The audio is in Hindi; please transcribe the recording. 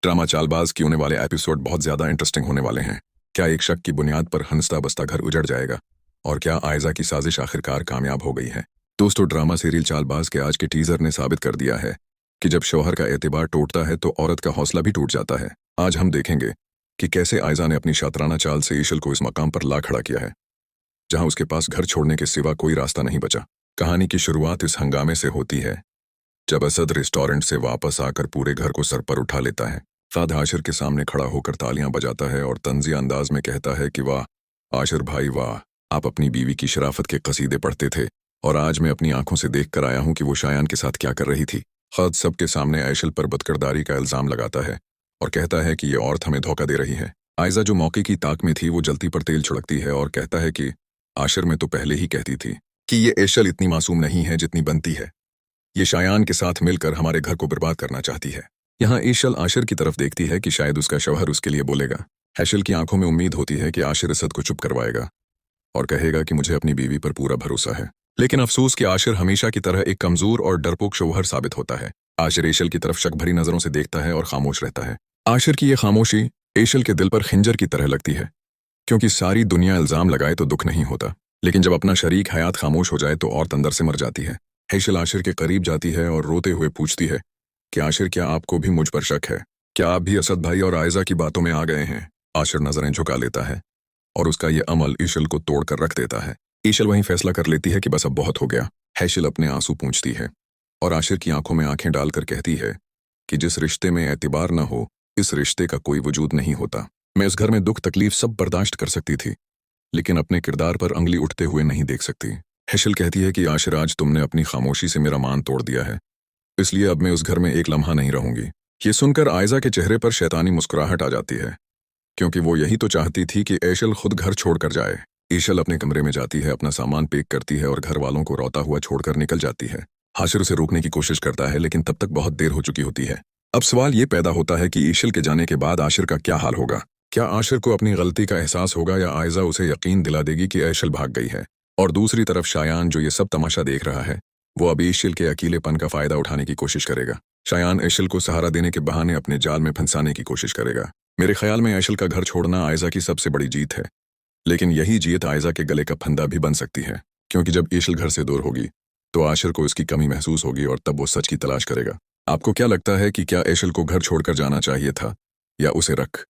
ड्रामा चालबाज की होने वाले एपिसोड बहुत ज्यादा इंटरेस्टिंग होने वाले हैं। क्या एक शक की बुनियाद पर हंसता बसता घर उजड़ जाएगा? और क्या आयजा की साजिश आखिरकार कामयाब हो गई है? दोस्तों, ड्रामा सीरियल चालबाज के आज के टीजर ने साबित कर दिया है कि जब शौहर का एतबार टूटता है तो औरत का हौसला भी टूट जाता है। आज हम देखेंगे कि कैसे आयजा ने अपनी शातराना चाल से ईशल को इस मकाम पर ला खड़ा किया है जहां उसके पास घर छोड़ने के सिवा कोई रास्ता नहीं बचा। कहानी की शुरुआत इस हंगामे से होती है जब असद रेस्टोरेंट से वापस आकर पूरे घर को सर पर उठा लेता है। साद आशिर के सामने खड़ा होकर तालियां बजाता है और तंजिया अंदाज में कहता है कि वाह आशिर भाई वाह, आप अपनी बीवी की शराफत के कसीदे पढ़ते थे और आज मैं अपनी आंखों से देख कर आया हूं कि वो शायान के साथ क्या कर रही थी। खद सबके सामने ऐशल पर बदकिरदारी का इल्जाम लगाता है और कहता है कि ये औरत हमें धोखा दे रही है। आयजा जो मौके की ताक में थी वो जलती पर तेल छिड़कती है और कहता है कि आशिर में तो पहले ही कहती थी कि ये ऐशल इतनी मासूम नहीं है जितनी बनती है। ये शायान के साथ मिलकर हमारे घर को बर्बाद करना चाहती है। यहाँ ऐशल आशिर की तरफ देखती है कि शायद उसका शौहर उसके लिए बोलेगा। ऐशल की आंखों में उम्मीद होती है कि आशिर असद को चुप करवाएगा और कहेगा कि मुझे अपनी बीवी पर पूरा भरोसा है। लेकिन अफसोस कि आशिर हमेशा की तरह एक कमजोर और डरपोक शौहर साबित होता है। आशिर ऐशल की तरफ शक भरी नजरों से देखता है और खामोश रहता है। आशिर की यह खामोशी ऐशल के दिल पर खिंजर की तरह लगती है, क्योंकि सारी दुनिया इल्जाम लगाए तो दुख नहीं होता, लेकिन जब अपना शरीक हयात खामोश हो जाए तो औरत अंदर से मर जाती है। ऐशल आशिर के करीब जाती है और रोते हुए पूछती है कि आशिर, क्या आपको भी मुझ पर शक है? क्या आप भी असद भाई और आयजा की बातों में आ गए हैं? आशिर नजरें झुका लेता है और उसका यह अमल ईशल को तोड़कर रख देता है। ईशल वहीं फैसला कर लेती है कि बस अब बहुत हो गया। ऐशल अपने आंसू पूंछती है और आशिर की आंखों में आंखें डालकर कहती है कि जिस रिश्ते में एतबार न हो, इस रिश्ते का कोई वजूद नहीं होता। मैं इस घर में दुख तकलीफ सब बर्दाश्त कर सकती थी, लेकिन अपने किरदार पर अंगली उठते हुए नहीं देख सकती। ऐशल कहती है कि आशिर, आज तुमने अपनी खामोशी से मेरा मान तोड़ दिया है, इसलिए अब मैं उस घर में एक लम्हा नहीं रहूंगी। ये सुनकर आयजा के चेहरे पर शैतानी मुस्कुराहट आ जाती है, क्योंकि वो यही तो चाहती थी कि ऐशल खुद घर छोड़कर जाए। ईशल अपने कमरे में जाती है, अपना सामान पैक करती है और घर वालों को रोता हुआ छोड़कर निकल जाती है। आशिर उसे रोकने की कोशिश करता है, लेकिन तब तक बहुत देर हो चुकी होती है। अब सवाल ये पैदा होता है कि ईशल के जाने के बाद आशिर का क्या हाल होगा। क्या आशिर को अपनी गलती का एहसास होगा या आयजा उसे यकीन दिला देगी कि ऐशल भाग गई है? और दूसरी तरफ शायान, जो ये सब तमाशा देख रहा है, वो अब ऐशल के अकेलेपन का फायदा उठाने की कोशिश करेगा। शायान ऐशल को सहारा देने के बहाने अपने जाल में फंसाने की कोशिश करेगा। मेरे ख्याल में ऐशल का घर छोड़ना आयजा की सबसे बड़ी जीत है, लेकिन यही जीत आयजा के गले का फंदा भी बन सकती है, क्योंकि जब ऐशल घर से दूर होगी तो आशिर को उसकी कमी महसूस होगी और तब वो सच की तलाश करेगा। आपको क्या लगता है कि क्या ऐशल को घर छोड़कर जाना चाहिए था या उसे रख